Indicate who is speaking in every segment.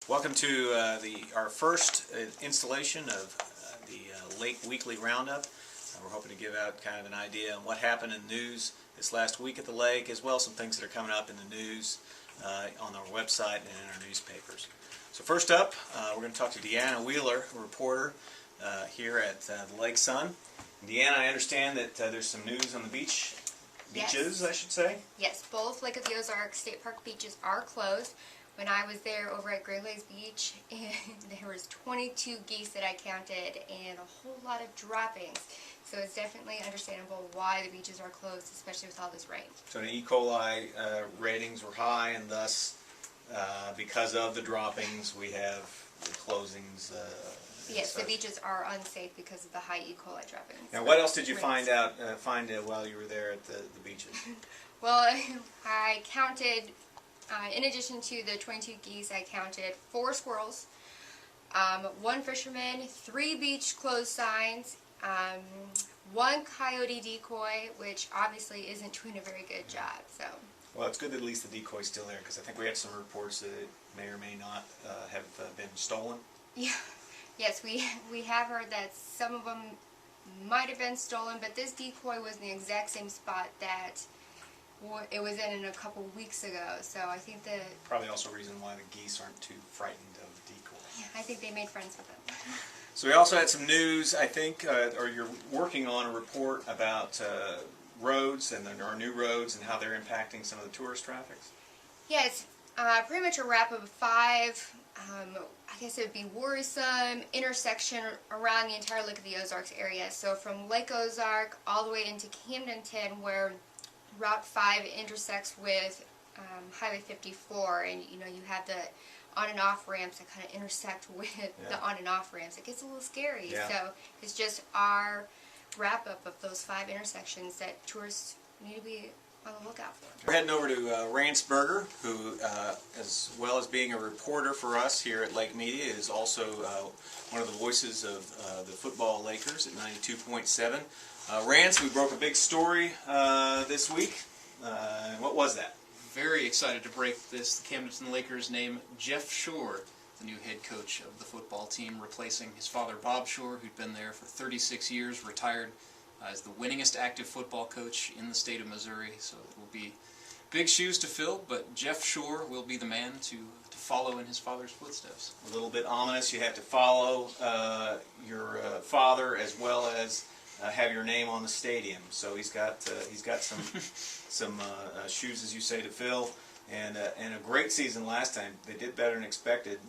Speaker 1: Welcome to our first installation of the Lake Weekly Roundup. We're hoping to give out kind of an idea on what happened in the news this last week at the lake, as well as some things that are coming up in the news on our website and in our newspapers. So first up, we're going to talk to Deanna Wheeler, a reporter here at the Lake Sun. Deanna, I understand that there's some news on the beaches,
Speaker 2: Yes.
Speaker 1: I should say.
Speaker 2: Yes, both Lake of the Ozarks State Park beaches are closed. When I was there over at Great Lakes Beach, and there was 22 geese that I counted and a whole lot of droppings. So it's definitely understandable why the beaches are closed, especially with all this rain.
Speaker 1: So the E. coli ratings were high, and thus, because of the droppings, we have the closings.
Speaker 2: Yes, the beaches are unsafe because of the high E. coli droppings.
Speaker 1: Now, what else did you find while you were there at the beaches?
Speaker 2: Well, I counted, in addition to the 22 geese, I counted 4 squirrels, 1 fisherman, 3 beach closed signs, 1 coyote decoy, which obviously isn't doing a very good job. So.
Speaker 1: Well, it's good that at least the decoy's still there, because I think we had some reports that it may or may not have been stolen.
Speaker 2: Yeah. Yes, we have heard that some of them might have been stolen, but this decoy was in the exact same spot that it was in a couple weeks ago. So I think that
Speaker 1: probably also a reason why the geese aren't too frightened of the decoy.
Speaker 2: Yeah, I think they made friends with them.
Speaker 1: So we also had some news, I think, or you're working on a report about roads and our new roads and how they're impacting some of the tourist traffic.
Speaker 2: Yeah, it's pretty much a wrap of 5, I guess it would be worrisome intersection around the entire Lake of the Ozarks area. So from Lake Ozark all the way into Camdenton, where Route 5 intersects with Highway 54, and you have the on and off ramps that kind of intersect with the on and off ramps. It gets a little scary.
Speaker 1: Yeah.
Speaker 2: So it's just our wrap up of those 5 intersections that tourists need to be on the lookout for.
Speaker 1: We're heading over to Rance Berger, who, as well as being a reporter for us here at Lake Media, is also one of the voices of the football Lakers at 92.7. Rance, we broke a big story this week. What was that?
Speaker 3: Very excited to break this. The Camdenton Lakers name Jeff Shore the new head coach of the football team, replacing his father Bob Shore, who'd been there for 36 years, retired as the winningest active football coach in the state of Missouri. So it will be big shoes to fill, but Jeff Shore will be the man to follow in his father's footsteps.
Speaker 1: A little bit ominous. You have to follow your father as well as have your name on the stadium. So he's got some shoes, as you say, to fill, and a great season last time. They did better than expected.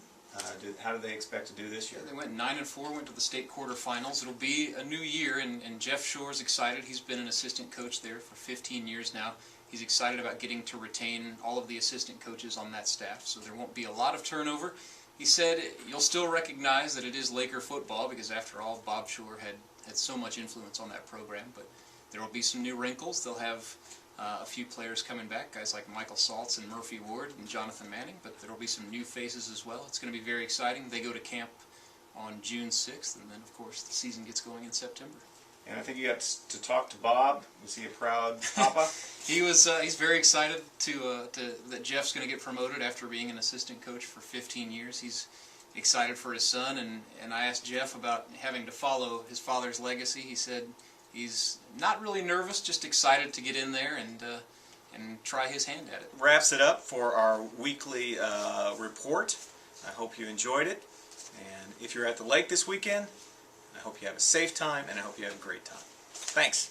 Speaker 1: How do they expect to do this year?
Speaker 3: They went 9-4, went to the state quarterfinals. It'll be a new year, and Jeff Shore's excited. He's been an assistant coach there for 15 years now. He's excited about getting to retain all of the assistant coaches on that staff, so there won't be a lot of turnover. He said you'll still recognize that it is Laker football, because after all, Bob Shore had so much influence on that program, but there will be some new wrinkles. They'll have a few players coming back, guys like Michael Saltz and Murphy Ward and Jonathan Manning, but there will be some new faces as well. It's going to be very exciting. They go to camp on June 6th, and then, of course, the season gets going in September.
Speaker 1: And I think you got to talk to Bob. Was he a proud papa?
Speaker 3: He's very excited that Jeff's going to get promoted after being an assistant coach for 15 years. He's excited for his son, and I asked Jeff about having to follow his father's legacy. He said he's not really nervous, just excited to get in there and try his hand at it.
Speaker 1: Wraps it up for our weekly report. I hope you enjoyed it. And if you're at the lake this weekend, I hope you have a safe time, and I hope you have a great time. Thanks.